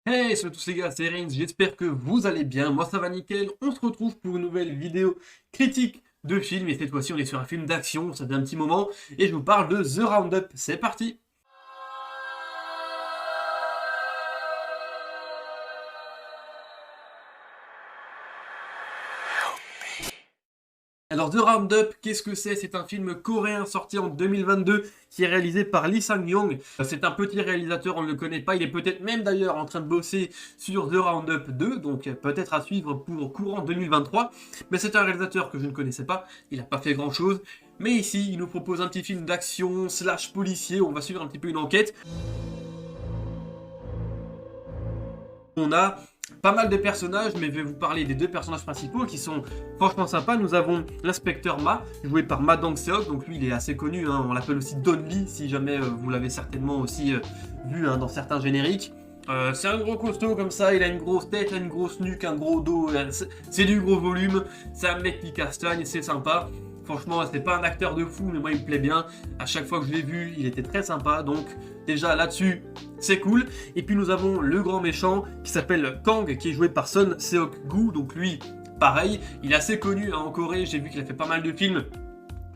Hey, salut à tous les gars, c'est Reigns, j'espère que vous allez bien, moi ça va nickel, on se retrouve pour une nouvelle vidéo critique de film, et cette fois-ci on est sur un film d'action, ça fait un petit moment, et je vous parle de The Roundup, c'est parti! Alors The Roundup, qu'est-ce que c'est? C'est un film coréen sorti en 2022 qui est réalisé par Lee Sang-yong. C'est un petit réalisateur, on ne le connaît pas, il est peut-être même d'ailleurs en train de bosser sur The Roundup 2, donc peut-être à suivre pour courant 2023. Mais c'est un réalisateur que je ne connaissais pas, il n'a pas fait grand chose. Mais ici, il nous propose un petit film d'action slash policier, on va suivre un petit peu une enquête. On a pas mal de personnages, mais je vais vous parler des deux personnages principaux qui sont franchement sympas. Nous avons l'inspecteur Ma, joué par Ma Dong-seok, donc lui il est assez connu, hein. On l'appelle aussi Don Lee, si jamais vous l'avez certainement aussi vu hein, dans certains génériques. C'est un gros costaud comme ça, il a une grosse tête, une grosse nuque, un gros dos, c'est du gros volume, c'est un mec qui castagne, c'est sympa. Franchement, c'est pas un acteur de fou, mais moi il me plaît bien. À chaque fois que je l'ai vu, il était très sympa. Donc déjà là-dessus, c'est cool. Et puis nous avons le grand méchant qui s'appelle Kang, qui est joué par Son Seok-gu. Donc lui, pareil, il est assez connu hein, en Corée. J'ai vu qu'il a fait pas mal de films.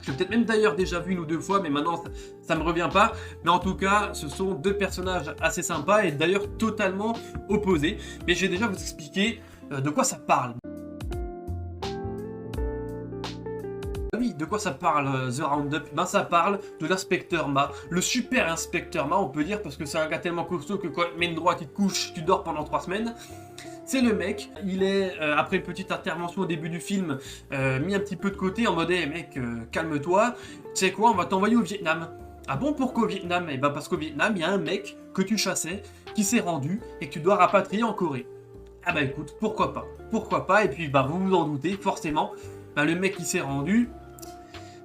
Je l'ai peut-être même d'ailleurs déjà vu une ou deux fois, mais maintenant ça me revient pas. Mais en tout cas, ce sont deux personnages assez sympas et d'ailleurs totalement opposés. Mais je vais déjà vous expliquer de quoi ça parle. Oui, de quoi ça parle The Roundup? Ben ça parle de l'inspecteur Ma, le super inspecteur Ma on peut dire, parce que c'est un gars tellement costaud que quand il te met une droite, il te couche, tu dors pendant 3 semaines. C'est le mec, il est, après une petite intervention au début du film, mis un petit peu de côté en mode hey, mec, calme-toi, tu sais quoi, on va t'envoyer au Vietnam. Ah bon, pourquoi au Vietnam? Eh ben parce qu'au Vietnam, il y a un mec que tu chassais, qui s'est rendu, et que tu dois rapatrier en Corée. Ah bah écoute, pourquoi pas? Pourquoi pas? Et puis bah vous vous en doutez, forcément, bah, le mec qui s'est rendu,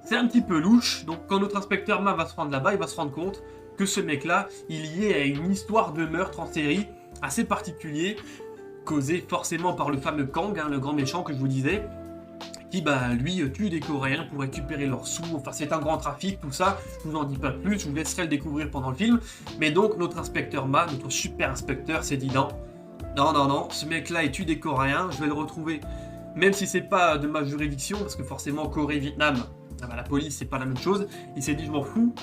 c'est un petit peu louche, donc quand notre inspecteur Ma va se rendre là-bas, il va se rendre compte que ce mec-là, il y est à une histoire de meurtre en série assez particulier, causée forcément par le fameux Kang, hein, le grand méchant que je vous disais, qui bah lui tue des Coréens pour récupérer leurs sous, enfin c'est un grand trafic, tout ça, je vous en dis pas plus, je vous laisserai le découvrir pendant le film, mais donc notre inspecteur Ma, notre super inspecteur s'est dit non, ce mec-là il tue des Coréens, je vais le retrouver, même si c'est pas de ma juridiction, parce que forcément Corée-Vietnam, ah bah, la police c'est pas la même chose, il s'est dit je m'en fous,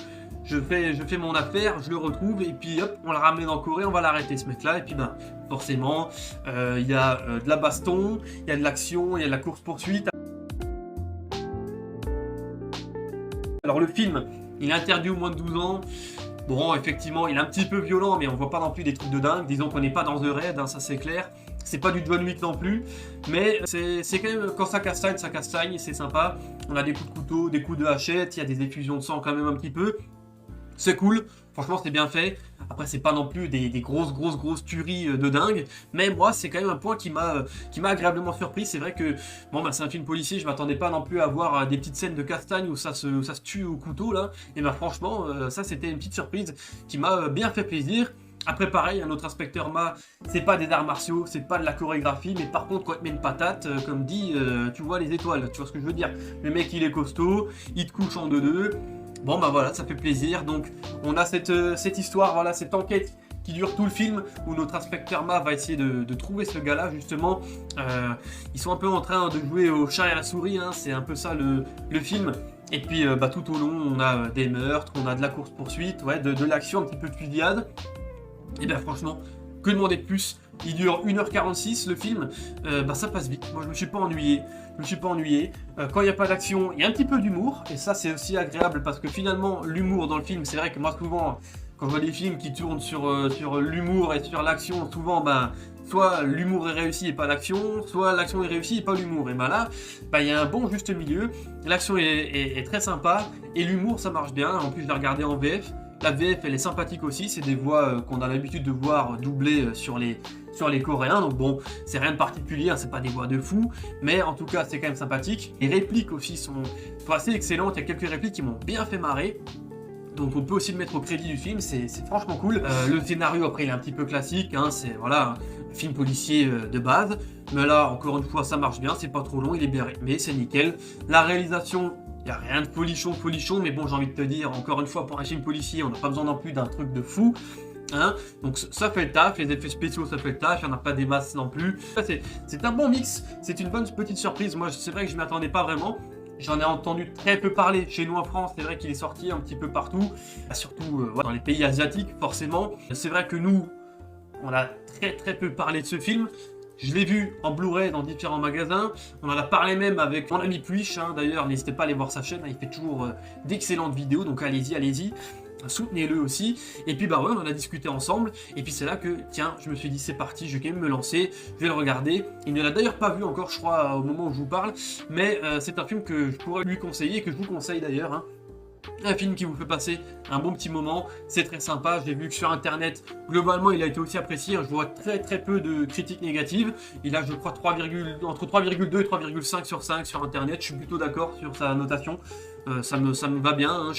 je fais mon affaire, je le retrouve et puis hop, on le ramène en Corée, on va l'arrêter ce mec là et puis ben forcément il y a de la baston, il y a de l'action, il y a de la course poursuite. Alors le film, il est interdit aux moins de 12 ans. Bon, effectivement, il est un petit peu violent, mais on voit pas non plus des trucs de dingue. Disons qu'on n'est pas dans The Raid, hein, ça c'est clair. C'est pas du John Wick non plus, mais c'est quand même, quand ça castagne, c'est sympa. On a des coups de couteau, des coups de hachette, il y a des effusions de sang quand même un petit peu. C'est cool, franchement c'est bien fait. Après c'est pas non plus des grosses tueries de dingue, mais moi c'est quand même un point qui m'a agréablement surpris. C'est vrai que bon bah c'est un film policier, je m'attendais pas non plus à voir des petites scènes de castagne où ça se tue au couteau là. Et bah franchement ça c'était une petite surprise qui m'a bien fait plaisir. Après pareil, un autre inspecteur Ma, c'est pas des arts martiaux, c'est pas de la chorégraphie, mais par contre quand il te met une patate, comme dit, tu vois les étoiles, tu vois ce que je veux dire. Le mec il est costaud, il te couche en deux. Bon bah voilà, ça fait plaisir, donc on a cette histoire, voilà, cette enquête qui dure tout le film, où notre inspecteur Ma va essayer de trouver ce gars-là, justement. Ils sont un peu en train de jouer au chat et à la souris, hein, c'est un peu ça le film. Et puis bah, tout au long, on a des meurtres, on a de la course-poursuite, ouais, de l'action un petit peu de fusillade. Et bien franchement, que demander de plus? Il dure 1h46 le film, bah ça passe vite, moi je me suis pas ennuyé. Quand il n'y a pas d'action, il y a un petit peu d'humour, et ça c'est aussi agréable parce que finalement l'humour dans le film, c'est vrai que moi souvent, quand je vois des films qui tournent sur l'humour et sur l'action, souvent ben, soit l'humour est réussi et pas l'action, soit l'action est réussie et pas l'humour. Et ben là, ben, il y a un bon juste milieu, l'action est très sympa, et l'humour ça marche bien, en plus je l'ai regardé en VF. La VF elle est sympathique aussi, c'est des voix qu'on a l'habitude de voir doublées sur les Coréens, donc bon, c'est rien de particulier, hein, c'est pas des voix de fou, mais en tout cas c'est quand même sympathique. Les répliques aussi sont assez excellentes, il y a quelques répliques qui m'ont bien fait marrer, donc on peut aussi le mettre au crédit du film, c'est franchement cool. Le scénario après il est un petit peu classique, hein, c'est voilà, un film policier de base, mais là encore une fois ça marche bien, c'est pas trop long, il est bien rythmé, c'est nickel. La réalisation, il n'y a rien de folichon, mais bon, j'ai envie de te dire, encore une fois, pour un film policier, on n'a pas besoin non plus d'un truc de fou. Hein, donc ça fait le taf, les effets spéciaux ça fait le taf, il n'y en a pas des masses non plus. C'est un bon mix, c'est une bonne petite surprise. Moi c'est vrai que je ne m'y attendais pas vraiment. J'en ai entendu très peu parler chez nous en France, c'est vrai qu'il est sorti un petit peu partout, surtout dans les pays asiatiques forcément. C'est vrai que nous, on a très peu parlé de ce film. Je l'ai vu en Blu-ray dans différents magasins. On en a parlé même avec mon ami Puich. Hein. D'ailleurs, n'hésitez pas à aller voir sa chaîne. Il fait toujours d'excellentes vidéos. Donc allez-y. Soutenez-le aussi. Et puis bah ouais, on en a discuté ensemble. Et puis c'est là que, tiens, je me suis dit c'est parti, je vais quand même me lancer. Je vais le regarder. Il ne l'a d'ailleurs pas vu encore, je crois, au moment où je vous parle. Mais c'est un film que je pourrais lui conseiller, que je vous conseille d'ailleurs. Hein. Un film qui vous fait passer un bon petit moment, c'est très sympa. J'ai vu que sur internet, globalement, il a été aussi apprécié. Je vois très peu de critiques négatives. Il a, je crois, entre 3,2 et 3,5 sur 5 sur internet. Je suis plutôt d'accord sur sa notation. Ça me va bien. Hein.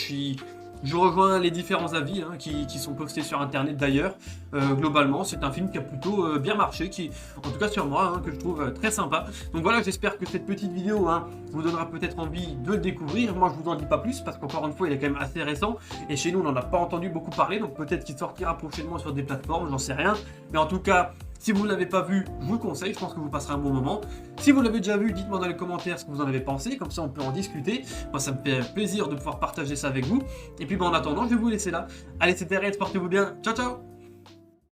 Je rejoins les différents avis hein, qui sont postés sur internet d'ailleurs. Globalement, c'est un film qui a plutôt bien marché, qui, en tout cas sur moi, hein, que je trouve très sympa. Donc voilà, j'espère que cette petite vidéo hein, vous donnera peut-être envie de le découvrir. Moi, je vous en dis pas plus parce qu'encore une fois, il est quand même assez récent. Et chez nous, on n'en a pas entendu beaucoup parler. Donc peut-être qu'il sortira prochainement sur des plateformes, j'en sais rien. Mais en tout cas, si vous ne l'avez pas vu, je vous le conseille, je pense que vous passerez un bon moment. Si vous l'avez déjà vu, dites-moi dans les commentaires ce que vous en avez pensé, comme ça on peut en discuter. Moi ça me fait plaisir de pouvoir partager ça avec vous. Et puis en attendant, je vais vous laisser là. Allez, c'était Red, portez-vous bien, ciao ciao.